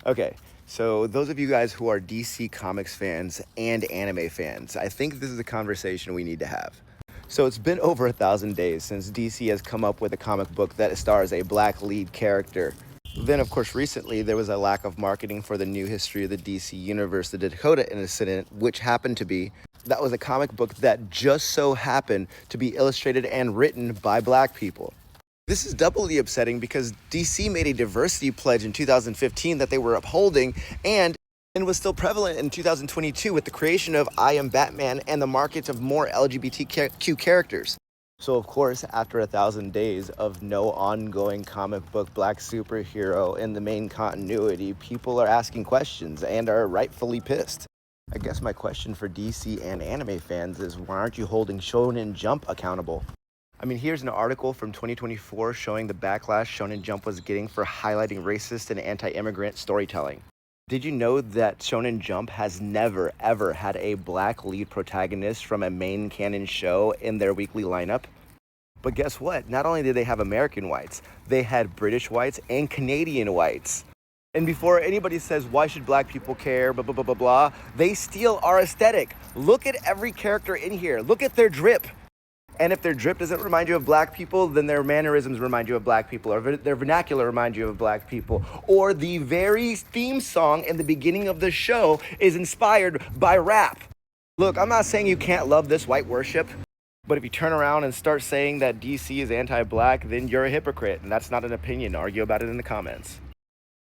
Okay, so those of you guys who are DC Comics fans and anime fans, I think this is a conversation we need to have. So it's been over 1,000 days since DC has come up with a comic book that stars a black lead character. Then, of course, recently there was a lack of marketing for the new history of the DC universe, the Dakota Incident, which happened to be that was a comic book that just so happened to be illustrated and written by black people. This is doubly upsetting because DC made a diversity pledge in 2015 that they were upholding and was still prevalent in 2022 with the creation of I Am Batman and the markets of more LGBTQ characters. So of course, after 1,000 days of no ongoing comic book black superhero in the main continuity, people are asking questions and are rightfully pissed. I guess my question for DC and anime fans is, why aren't you holding Shonen Jump accountable? I mean, here's an article from 2024 showing the backlash Shonen Jump was getting for highlighting racist and anti-immigrant storytelling. Did you know that Shonen Jump has never, ever had a black lead protagonist from a main canon show in their weekly lineup? But guess what? Not only did they have American whites, they had British whites and Canadian whites. And before anybody says, why should black people care, blah, blah, blah, blah, blah, they steal our aesthetic. Look at every character in here. Look at their drip. And if their drip doesn't remind you of black people, then their mannerisms remind you of black people, or their vernacular remind you of black people, or the very theme song in the beginning of the show is inspired by rap. Look, I'm not saying you can't love this white worship, but if you turn around and start saying that DC is anti-black, then you're a hypocrite, and that's not an opinion. Argue about it in the comments.